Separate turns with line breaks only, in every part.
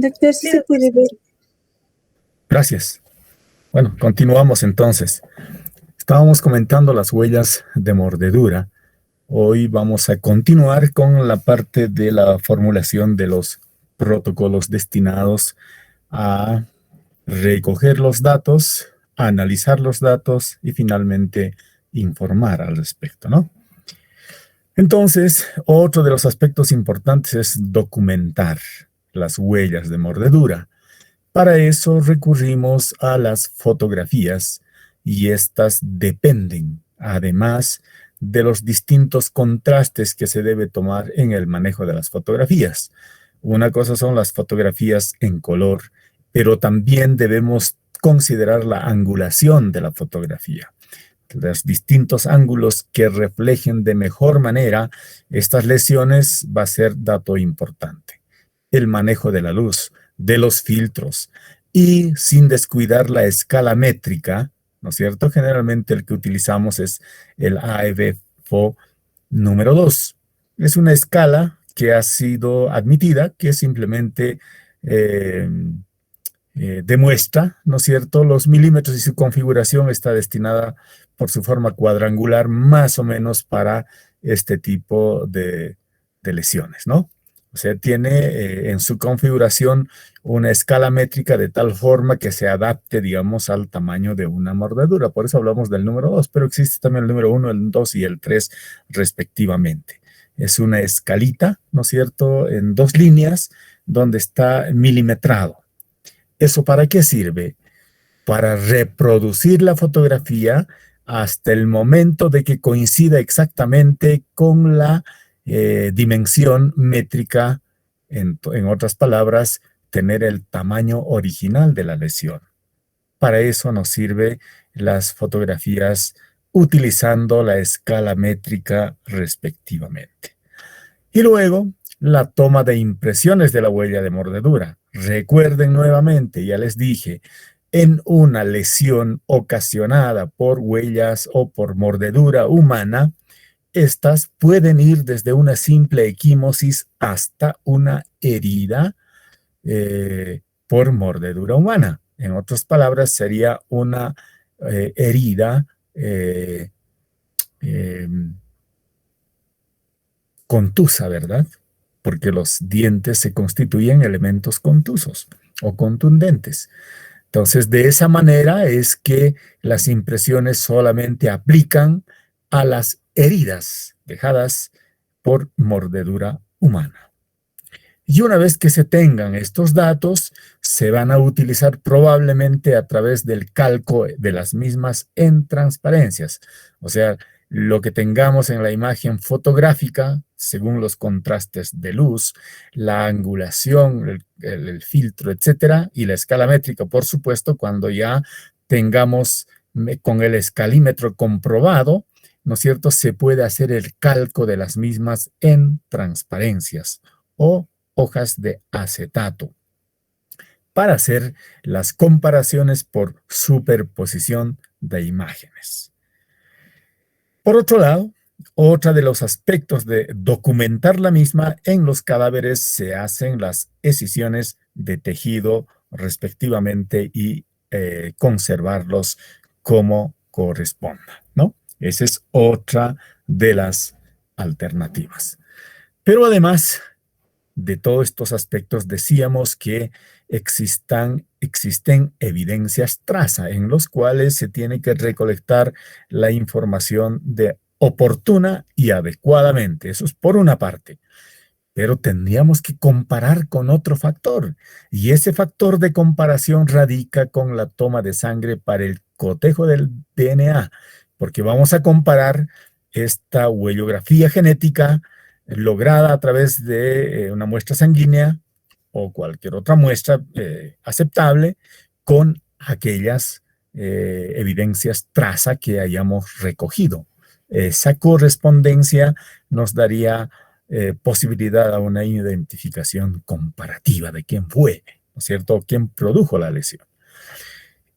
Doctor, sí se puede ver.
Gracias. Bueno, continuamos entonces. Estábamos comentando las huellas de mordedura. Hoy vamos a continuar con la parte de la formulación de los protocolos destinados a recoger los datos, analizar los datos y finalmente informar al respecto, ¿no? Entonces, otro de los aspectos importantes es documentar las huellas de mordedura. Para eso recurrimos a las fotografías y estas dependen, además, de los distintos contrastes que se debe tomar en el manejo de las fotografías. Una cosa son las fotografías en color, pero también debemos considerar la angulación de la fotografía. Los distintos ángulos que reflejen de mejor manera estas lesiones va a ser dato importante. El manejo de la luz, de los filtros y sin descuidar la escala métrica, ¿no es cierto? Generalmente el que utilizamos es el AEB-FO número 2. Es una escala que ha sido admitida, que simplemente demuestra, ¿no es cierto?, los milímetros y su configuración está destinada por su forma cuadrangular más o menos para este tipo de lesiones, ¿no? O sea, tiene en su configuración una escala métrica de tal forma que se adapte, digamos, al tamaño de una mordedura. Por eso hablamos del número 2, pero existe también el número 1, el 2 y el 3 respectivamente. Es una escalita, ¿no es cierto?, en 2 líneas donde está milimetrado. ¿Eso para qué sirve? Para reproducir la fotografía hasta el momento de que coincida exactamente con la dimensión métrica, en otras palabras, tener el tamaño original de la lesión. Para eso nos sirven las fotografías utilizando la escala métrica respectivamente. Y luego, la toma de impresiones de la huella de mordedura. Recuerden nuevamente, ya les dije, en una lesión ocasionada por huellas o por mordedura humana, estas pueden ir desde una simple equimosis hasta una herida por mordedura humana. En otras palabras, sería una herida contusa, ¿verdad? Porque los dientes se constituyen elementos contusos o contundentes. Entonces, de esa manera es que las impresiones solamente aplican a las heridas dejadas por mordedura humana. Y una vez que se tengan estos datos, se van a utilizar probablemente a través del calco de las mismas en transparencias. O sea, lo que tengamos en la imagen fotográfica, según los contrastes de luz, la angulación, el filtro, etcétera, y la escala métrica, por supuesto, cuando ya tengamos con el escalímetro comprobado, ¿no es cierto?, se puede hacer el calco de las mismas en transparencias o hojas de acetato para hacer las comparaciones por superposición de imágenes. Por otro lado, otro de los aspectos de documentar la misma, en los cadáveres se hacen las escisiones de tejido respectivamente y conservarlos como corresponda, ¿no? Esa es otra de las alternativas. Pero además de todos estos aspectos, decíamos que existen evidencias traza en los cuales se tiene que recolectar la información oportuna y adecuadamente. Eso es por una parte. Pero tendríamos que comparar con otro factor. Y ese factor de comparación radica con la toma de sangre para el cotejo del DNA, porque vamos a comparar esta huellografía genética lograda a través de una muestra sanguínea o cualquier otra muestra aceptable con aquellas evidencias traza que hayamos recogido. Esa correspondencia nos daría posibilidad a una identificación comparativa de quién fue, ¿no es cierto?, quién produjo la lesión.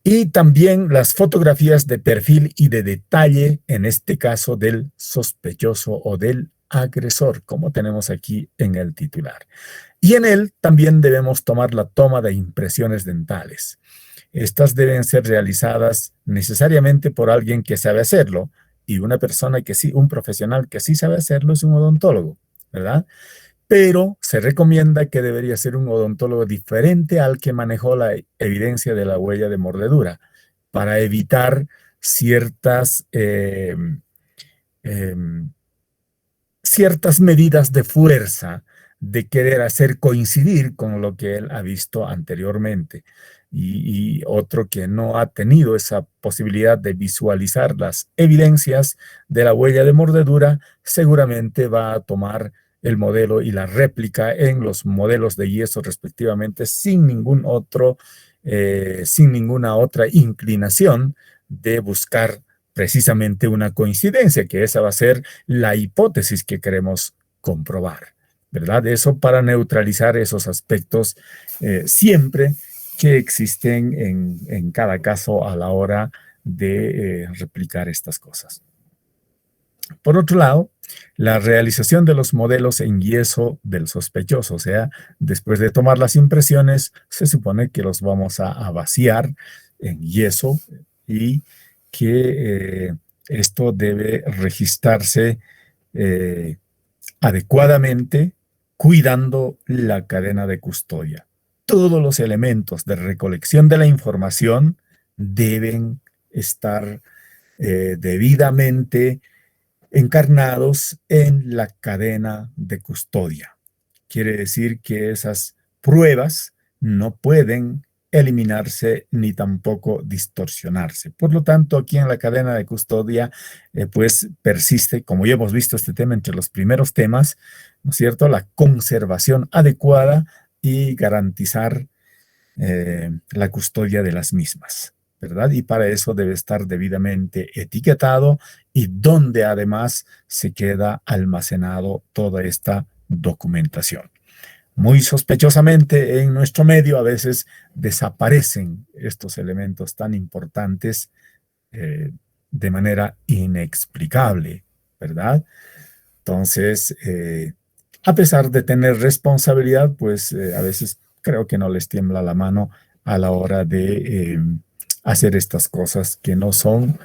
Y también las fotografías de perfil y de detalle, en este caso del sospechoso o del agresor, como tenemos aquí en el titular. Y en él también debemos tomar la toma de impresiones dentales. Estas deben ser realizadas necesariamente por alguien que sabe hacerlo, y una persona que sí, un profesional que sí sabe hacerlo es un odontólogo, ¿verdad? Pero se recomienda que debería ser un odontólogo diferente al que manejó la evidencia de la huella de mordedura para evitar ciertas, ciertas medidas de fuerza de querer hacer coincidir con lo que él ha visto anteriormente. Y otro que no ha tenido esa posibilidad de visualizar las evidencias de la huella de mordedura, seguramente va a tomar el modelo y la réplica en los modelos de yeso respectivamente sin ningún otro, sin ninguna otra inclinación de buscar precisamente una coincidencia, que esa va a ser la hipótesis que queremos comprobar, ¿verdad? Eso para neutralizar esos aspectos siempre que existen en cada caso a la hora de replicar estas cosas. Por otro lado, la realización de los modelos en yeso del sospechoso, o sea, después de tomar las impresiones, se supone que los vamos a vaciar en yeso y que esto debe registrarse adecuadamente, cuidando la cadena de custodia. Todos los elementos de recolección de la información deben estar debidamente encarnados en la cadena de custodia. Quiere decir que esas pruebas no pueden eliminarse ni tampoco distorsionarse. Por lo tanto, aquí en la cadena de custodia, pues persiste, como ya hemos visto este tema entre los primeros temas, ¿no es cierto?, la conservación adecuada y garantizar la custodia de las mismas, ¿verdad? Y para eso debe estar debidamente etiquetado y donde además se queda almacenado toda esta documentación. Muy sospechosamente en nuestro medio a veces desaparecen estos elementos tan importantes de manera inexplicable, ¿verdad? Entonces, a pesar de tener responsabilidad, pues a veces creo que no les tiembla la mano a la hora de hacer estas cosas que no son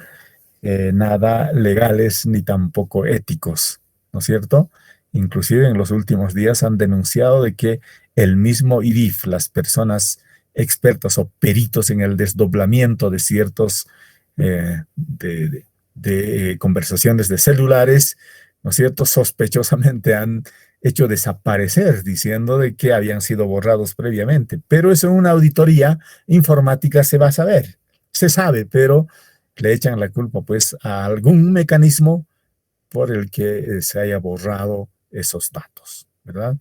nada legales ni tampoco éticos, ¿no es cierto? Inclusive en los últimos días han denunciado de que el mismo IDIF, las personas expertas o peritos en el desdoblamiento de ciertos conversaciones de celulares, ¿no es cierto?, sospechosamente han hecho desaparecer, diciendo de que habían sido borrados previamente. Pero eso en una auditoría informática se va a saber, se sabe, pero le echan la culpa pues a algún mecanismo por el que se haya borrado esos datos, ¿verdad?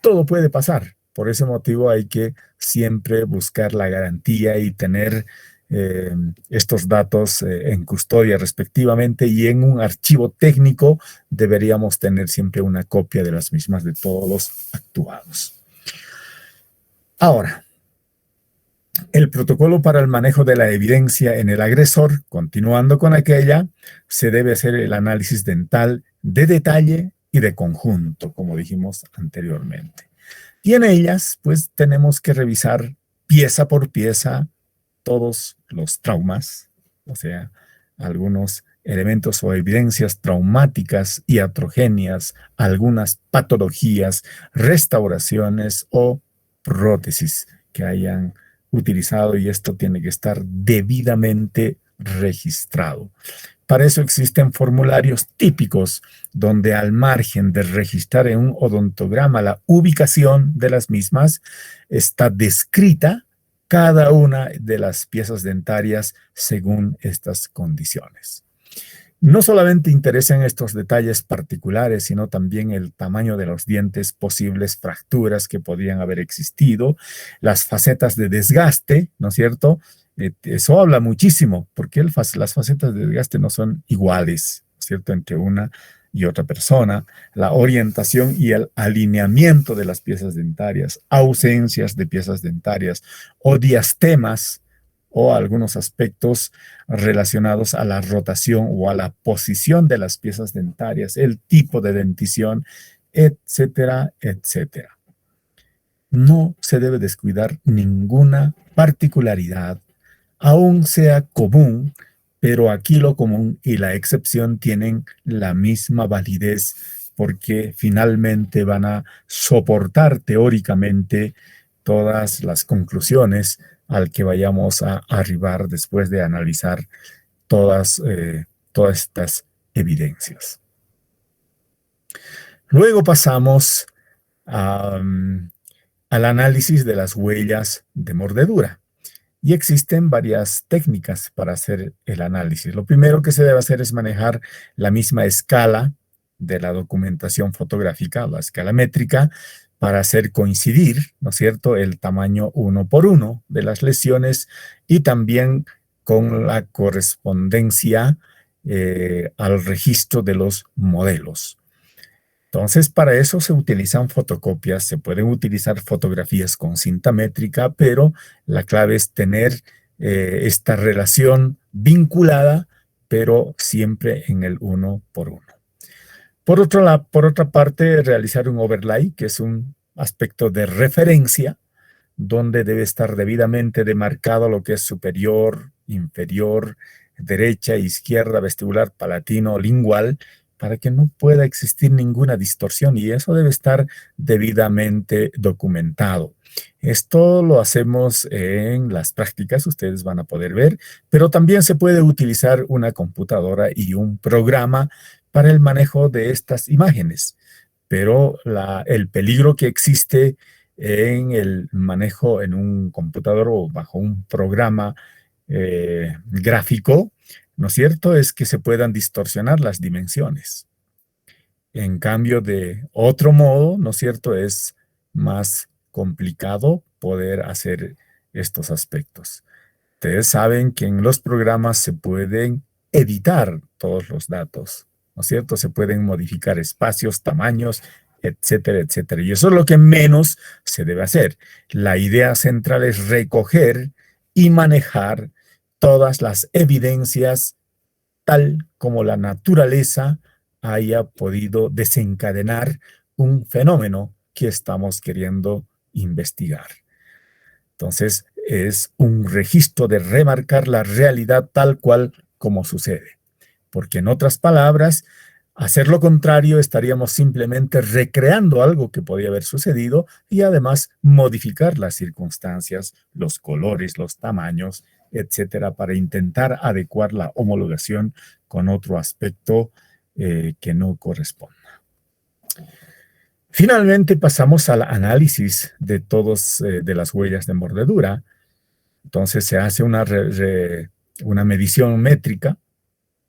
Todo puede pasar. Por ese motivo hay que siempre buscar la garantía y tener estos datos en custodia respectivamente, y en un archivo técnico deberíamos tener siempre una copia de las mismas de todos los actuados. Ahora, el protocolo para el manejo de la evidencia en el agresor, continuando con aquella, se debe hacer el análisis dental de detalle y de conjunto, como dijimos anteriormente. Y en ellas, pues, tenemos que revisar pieza por pieza todos los traumas, o sea, algunos elementos o evidencias traumáticas y iatrogenias, algunas patologías, restauraciones o prótesis que hayan utilizado, y esto tiene que estar debidamente registrado. Para eso existen formularios típicos donde, al margen de registrar en un odontograma la ubicación de las mismas, está descrita cada una de las piezas dentarias según estas condiciones. No solamente interesan estos detalles particulares, sino también el tamaño de los dientes, posibles fracturas que podrían haber existido, las facetas de desgaste, ¿no es cierto? Eso habla muchísimo, porque las facetas de desgaste no son iguales, ¿no es cierto?, entre una y otra persona, la orientación y el alineamiento de las piezas dentarias, ausencias de piezas dentarias o diastemas o algunos aspectos relacionados a la rotación o a la posición de las piezas dentarias, el tipo de dentición, etcétera, etcétera. No se debe descuidar ninguna particularidad, aun sea común, pero aquí lo común y la excepción tienen la misma validez porque finalmente van a soportar teóricamente todas las conclusiones al que vayamos a arribar después de analizar todas estas evidencias. Luego pasamos al análisis de las huellas de mordedura. Y existen varias técnicas para hacer el análisis. Lo primero que se debe hacer es manejar la misma escala de la documentación fotográfica, la escala métrica, para hacer coincidir, ¿no es cierto?, el tamaño 1:1 de las lesiones y también con la correspondencia al registro de los modelos. Entonces, para eso se utilizan fotocopias, se pueden utilizar fotografías con cinta métrica, pero la clave es tener esta relación vinculada, pero siempre en el 1:1. Por otra parte, realizar un overlay, que es un aspecto de referencia, donde debe estar debidamente demarcado lo que es superior, inferior, derecha, izquierda, vestibular, palatino, lingual, para que no pueda existir ninguna distorsión y eso debe estar debidamente documentado. Esto lo hacemos en las prácticas, ustedes van a poder ver, pero también se puede utilizar una computadora y un programa para el manejo de estas imágenes. Pero el peligro que existe en el manejo en un computador o bajo un programa gráfico, ¿no es cierto?, es que se puedan distorsionar las dimensiones. En cambio, de otro modo, ¿no es cierto?, es más complicado poder hacer estos aspectos. Ustedes saben que en los programas se pueden editar todos los datos, ¿no es cierto? Se pueden modificar espacios, tamaños, etcétera, etcétera. Y eso es lo que menos se debe hacer. La idea central es recoger y manejar todas las evidencias tal como la naturaleza haya podido desencadenar un fenómeno que estamos queriendo investigar. Entonces, es un registro de remarcar la realidad tal cual como sucede. Porque en otras palabras, hacer lo contrario estaríamos simplemente recreando algo que podía haber sucedido y además modificar las circunstancias, los colores, los tamaños, etcétera, para intentar adecuar la homologación con otro aspecto que no corresponda. Finalmente pasamos al análisis de todas de las huellas de mordedura. Entonces se hace una medición métrica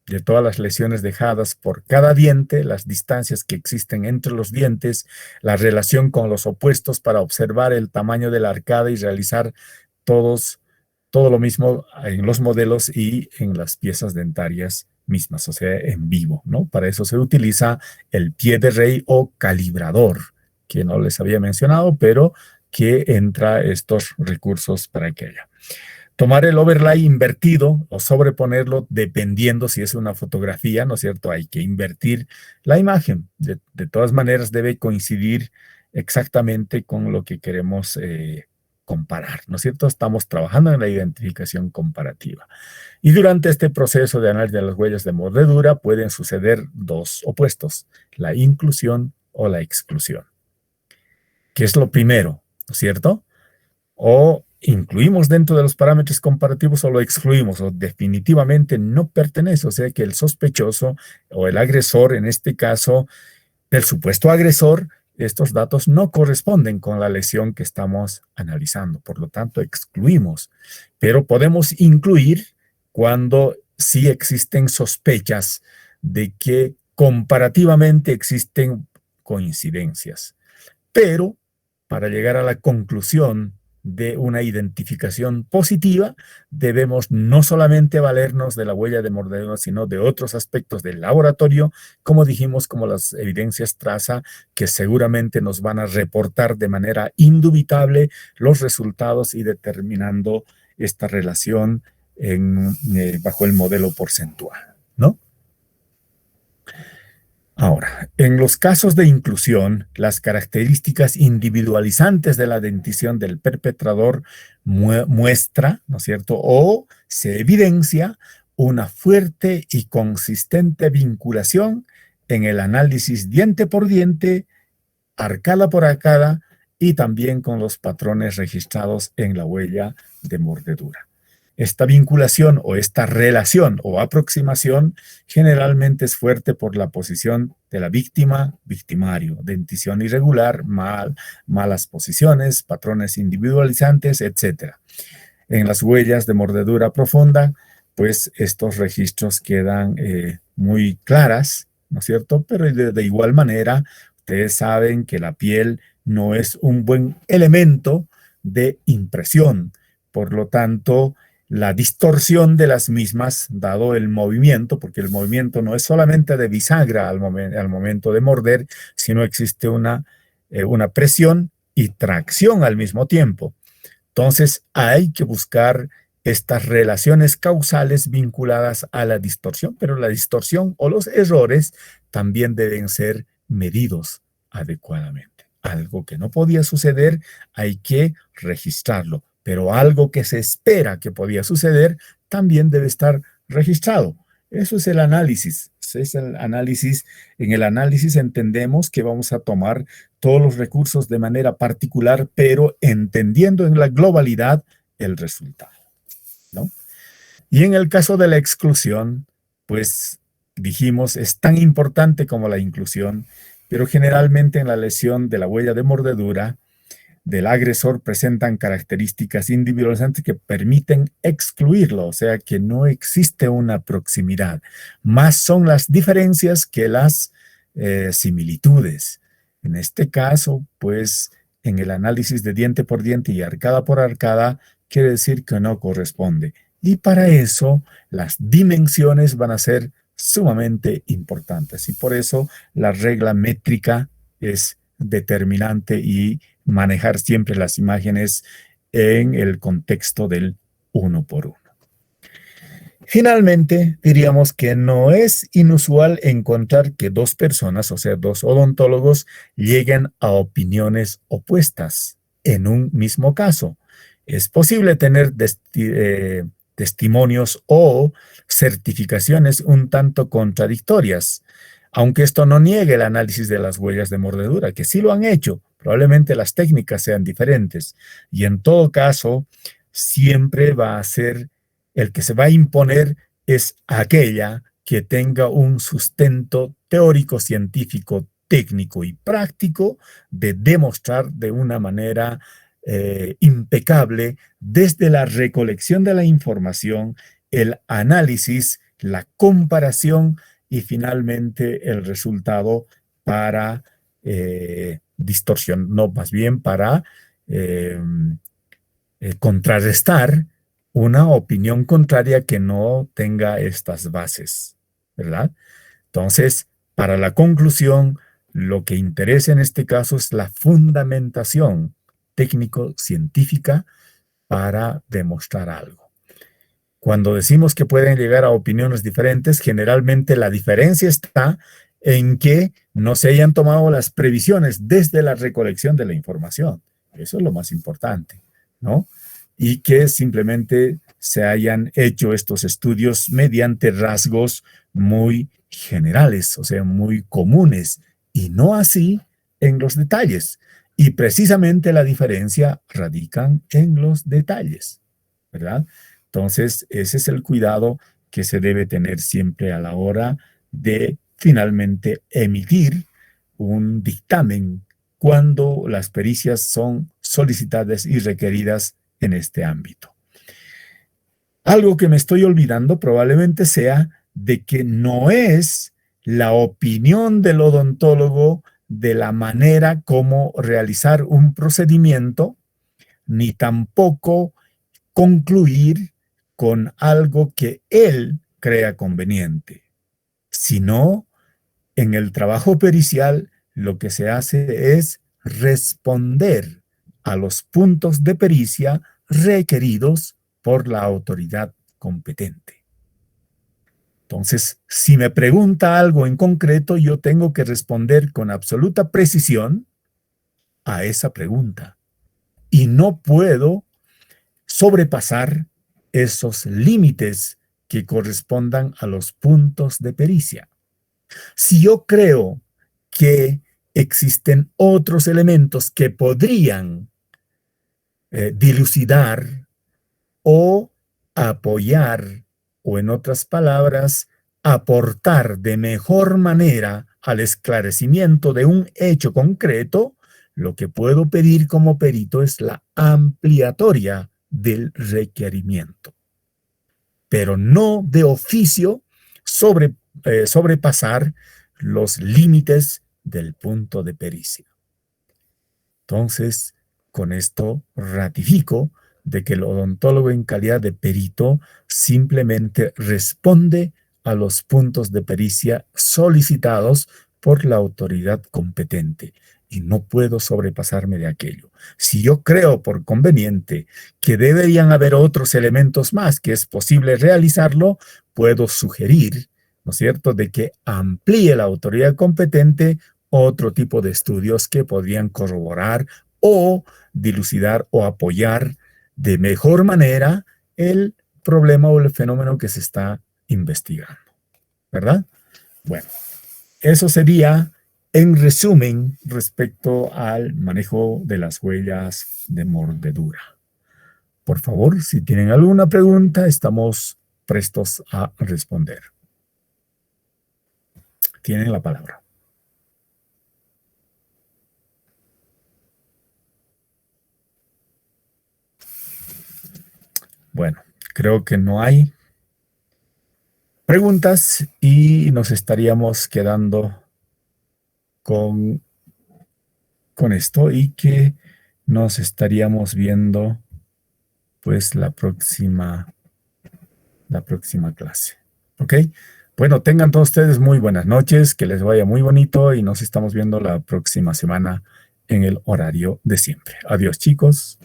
de todas las lesiones dejadas por cada diente, las distancias que existen entre los dientes, la relación con los opuestos para observar el tamaño de la arcada y realizar todo lo mismo en los modelos y en las piezas dentarias mismas, o sea, en vivo, ¿no? Para eso se utiliza el pie de rey o calibrador, que no les había mencionado, pero que entra estos recursos para aquella. Tomar el overlay invertido o sobreponerlo dependiendo si es una fotografía, ¿no es cierto? Hay que invertir la imagen. De todas maneras debe coincidir exactamente con lo que queremos comparar, ¿no es cierto? Estamos trabajando en la identificación comparativa. Y durante este proceso de análisis de las huellas de mordedura pueden suceder dos opuestos, la inclusión o la exclusión. ¿Qué es lo primero? ¿No es cierto? O incluimos dentro de los parámetros comparativos o lo excluimos, o definitivamente no pertenece, o sea que el sospechoso o el agresor, en este caso, del supuesto agresor, estos datos no corresponden con la lesión que estamos analizando, por lo tanto excluimos, pero podemos incluir cuando sí existen sospechas de que comparativamente existen coincidencias, pero para llegar a la conclusión de una identificación positiva, debemos no solamente valernos de la huella de mordedura, sino de otros aspectos del laboratorio, como dijimos, como las evidencias traza, que seguramente nos van a reportar de manera indubitable los resultados y determinando esta relación bajo el modelo porcentual, ¿no? Ahora, en los casos de inclusión, las características individualizantes de la dentición del perpetrador muestra, ¿no es cierto?, o se evidencia una fuerte y consistente vinculación en el análisis diente por diente, arcada por arcada, y también con los patrones registrados en la huella de mordedura. Esta vinculación o esta relación o aproximación generalmente es fuerte por la posición de la víctima, victimario, dentición irregular, malas posiciones, patrones individualizantes, etc. En las huellas de mordedura profunda, pues estos registros quedan muy claras, ¿no es cierto? Pero de igual manera, ustedes saben que la piel no es un buen elemento de impresión. Por lo tanto, la distorsión de las mismas, dado el movimiento, porque el movimiento no es solamente de bisagra al momento de morder, sino existe una presión y tracción al mismo tiempo. Entonces, hay que buscar estas relaciones causales vinculadas a la distorsión, pero la distorsión o los errores también deben ser medidos adecuadamente. Algo que no podía suceder, hay que registrarlo, pero algo que se espera que podía suceder también debe estar registrado. Eso es el análisis. Es el análisis. En el análisis entendemos que vamos a tomar todos los recursos de manera particular, pero entendiendo en la globalidad el resultado, ¿no? Y en el caso de la exclusión, pues dijimos, es tan importante como la inclusión, pero generalmente en la lesión de la huella de mordedura del agresor presentan características individualizantes que permiten excluirlo, o sea que no existe una proximidad. Más son las diferencias que las similitudes. En este caso, pues en el análisis de diente por diente y arcada por arcada, quiere decir que no corresponde. Y para eso las dimensiones van a ser sumamente importantes. Y por eso la regla métrica es determinante y manejar siempre las imágenes en el contexto del uno por uno. Finalmente, diríamos que no es inusual encontrar que dos personas, o sea, dos odontólogos, lleguen a opiniones opuestas en un mismo caso. Es posible tener testimonios o certificaciones un tanto contradictorias, aunque esto no niegue el análisis de las huellas de mordedura, que sí lo han hecho. Probablemente las técnicas sean diferentes y en todo caso siempre va a ser el que se va a imponer es aquella que tenga un sustento teórico, científico, técnico y práctico de demostrar de una manera impecable desde la recolección de la información, el análisis, la comparación y finalmente el resultado para distorsión, no, más bien para contrarrestar una opinión contraria que no tenga estas bases, ¿verdad? Entonces, para la conclusión, lo que interesa en este caso es la fundamentación técnico-científica para demostrar algo. Cuando decimos que pueden llegar a opiniones diferentes, generalmente la diferencia está en que no se hayan tomado las previsiones desde la recolección de la información. Eso es lo más importante, ¿no? Y que simplemente se hayan hecho estos estudios mediante rasgos muy generales, o sea, muy comunes, y no así en los detalles. Y precisamente la diferencia radica en los detalles, ¿verdad? Entonces, ese es el cuidado que se debe tener siempre a la hora de finalmente emitir un dictamen cuando las pericias son solicitadas y requeridas en este ámbito. Algo que me estoy olvidando probablemente sea de que no es la opinión del odontólogo de la manera como realizar un procedimiento, ni tampoco concluir con algo que él crea conveniente, sino en el trabajo pericial lo que se hace es responder a los puntos de pericia requeridos por la autoridad competente. Entonces, si me pregunta algo en concreto, yo tengo que responder con absoluta precisión a esa pregunta. Y no puedo sobrepasar esos límites que correspondan a los puntos de pericia. Si yo creo que existen otros elementos que podrían dilucidar o apoyar, o en otras palabras, aportar de mejor manera al esclarecimiento de un hecho concreto, lo que puedo pedir como perito es la ampliatoria del requerimiento, pero no de oficio sobrepasar los límites del punto de pericia. Entonces, con esto ratifico de que el odontólogo en calidad de perito simplemente responde a los puntos de pericia solicitados por la autoridad competente y no puedo sobrepasarme de aquello. Si yo creo por conveniente que deberían haber otros elementos más que es posible realizarlo, puedo sugerir, ¿no es cierto?, de que amplíe la autoridad competente otro tipo de estudios que podrían corroborar o dilucidar o apoyar de mejor manera el problema o el fenómeno que se está investigando, ¿verdad? Bueno, eso sería en resumen respecto al manejo de las huellas de mordedura. Por favor, si tienen alguna pregunta, estamos prestos a responder. Tienen la palabra. Bueno, creo que no hay preguntas y nos estaríamos quedando con esto y que nos estaríamos viendo pues la próxima clase. ¿Ok? Bueno, tengan todos ustedes muy buenas noches, que les vaya muy bonito y nos estamos viendo la próxima semana en el horario de siempre. Adiós, chicos.